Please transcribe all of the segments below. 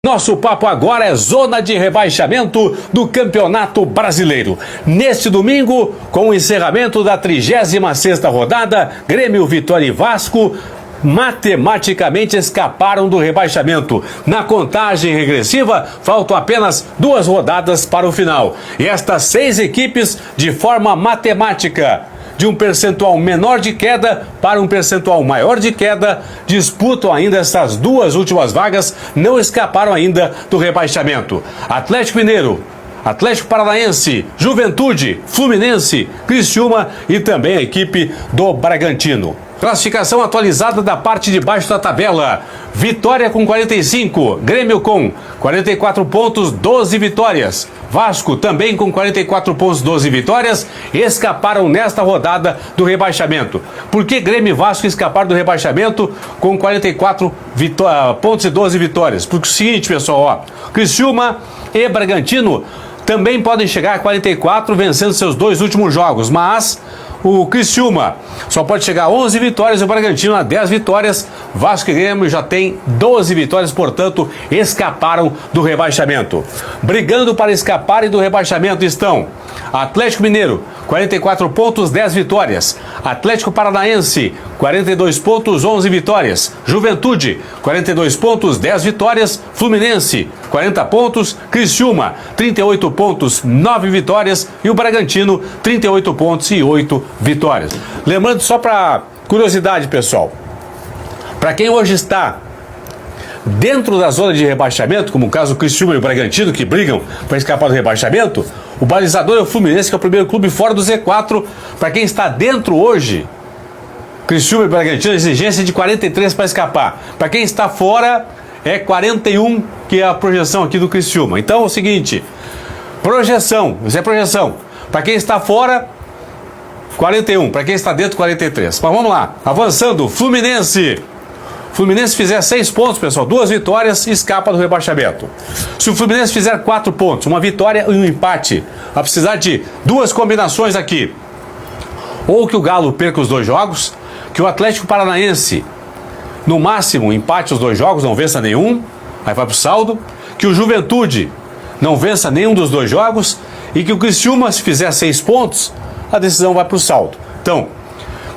Nosso papo agora é zona de rebaixamento do Campeonato Brasileiro. Neste domingo, com o encerramento da 36ª rodada, Grêmio, Vitória e Vasco matematicamente escaparam do rebaixamento. Na contagem regressiva, faltam apenas 2 rodadas para o final. E estas 6 equipes, de forma matemática, de um percentual menor de queda para um percentual maior de queda, disputam ainda essas 2 últimas vagas, não escaparam ainda do rebaixamento. Atlético Mineiro, Atlético Paranaense, Juventude, Fluminense, Criciúma e também a equipe do Bragantino. Classificação atualizada da parte de baixo da tabela. Vitória com 45, Grêmio com 44 pontos, 12 vitórias. Vasco também com 44 pontos, 12 vitórias, escaparam nesta rodada do rebaixamento. Por que Grêmio e Vasco escaparam do rebaixamento com 44 pontos e 12 vitórias? Porque é o seguinte, pessoal, ó, Criciúma e Bragantino também podem chegar a 44 vencendo seus 2 últimos jogos, mas o Criciúma só pode chegar a 11 vitórias e o Bragantino a 10 vitórias. Vasco e Grêmio já tem 12 vitórias, portanto, escaparam do rebaixamento. Brigando para escaparem do rebaixamento estão Atlético Mineiro, 44 pontos, 10 vitórias. Atlético Paranaense, 42 pontos, 11 vitórias. Juventude, 42 pontos, 10 vitórias. Fluminense, 40 pontos. Criciúma, 38 pontos, 9 vitórias. E o Bragantino, 38 pontos e 8 vitórias. Lembrando, só para curiosidade, pessoal, para quem hoje está dentro da zona de rebaixamento, como o caso do Criciúma e o Bragantino, que brigam para escapar do rebaixamento, o balizador é o Fluminense, que é o primeiro clube fora do Z4. Para quem está dentro hoje, Criciúma e Bragantino, a exigência é de 43 para escapar. Para quem está fora, é 41, que é a projeção aqui do Criciúma. Então é o seguinte, projeção, isso é projeção. Para quem está fora, 41, para quem está dentro, 43. Mas vamos lá, avançando, Fluminense fizer 6 pontos, pessoal, 2 vitórias, escapa do rebaixamento. Se o Fluminense fizer 4 pontos, uma vitória e um empate, vai precisar de 2 combinações aqui. Ou que o Galo perca os 2 jogos, que o Atlético Paranaense, no máximo, empate os 2 jogos, não vença nenhum, aí vai pro saldo, que o Juventude não vença nenhum dos 2 jogos, e que o Criciúma, se fizer 6 pontos, a decisão vai pro saldo. Então,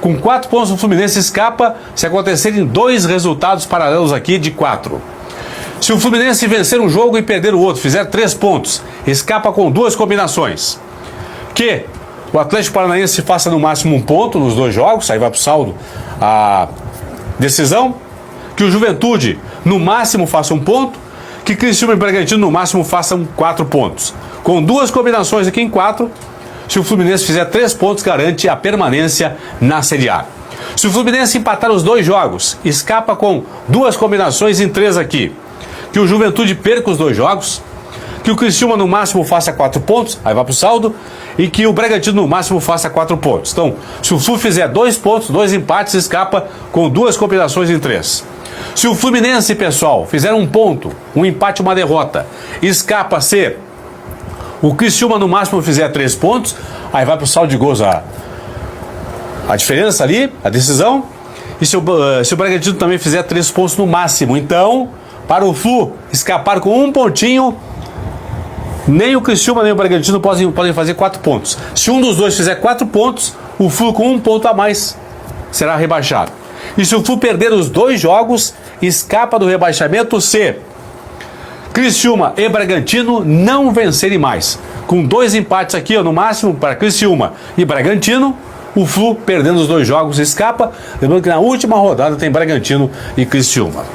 com 4 pontos o Fluminense escapa se acontecerem 2 resultados paralelos aqui de 4. Se o Fluminense vencer um jogo e perder o outro, fizer 3 pontos, escapa com 2 combinações. Que o Atlético Paranaense faça no máximo 1 ponto nos 2 jogos, aí vai pro saldo a decisão. Que o Juventude no máximo faça 1 ponto. Que Criciúma e Bragantino no máximo façam 4 pontos. Com 2 combinações aqui em 4, se o Fluminense fizer 3 pontos, garante a permanência na Série A. Se o Fluminense empatar os 2 jogos, escapa com 2 combinações em 3 aqui. Que o Juventude perca os 2 jogos, que o Criciúma no máximo faça 4 pontos, aí vai pro saldo, e que o Bragantino no máximo faça 4 pontos. Então, se o Flu fizer 2 pontos, 2 empates, escapa com 2 combinações em 3. Se o Fluminense, pessoal, fizer 1 ponto, um empate e uma derrota, escapa se o Criciúma no máximo fizer 3 pontos, aí vai pro saldo de gols a diferença ali, a decisão. E se o Bragantino também fizer 3 pontos no máximo, então, para o Flu escapar com 1 pontinho, nem o Criciúma nem o Bragantino podem fazer 4 pontos. Se um dos 2 fizer 4 pontos, o Flu com 1 ponto a mais será rebaixado. E se o Flu perder os 2 jogos, escapa do rebaixamento se Criciúma e Bragantino não vencerem mais. Com 2 empates aqui, ó, no máximo, para Criciúma e Bragantino, o Flu, perdendo os 2 jogos, escapa. Lembrando que na última rodada tem Bragantino e Criciúma.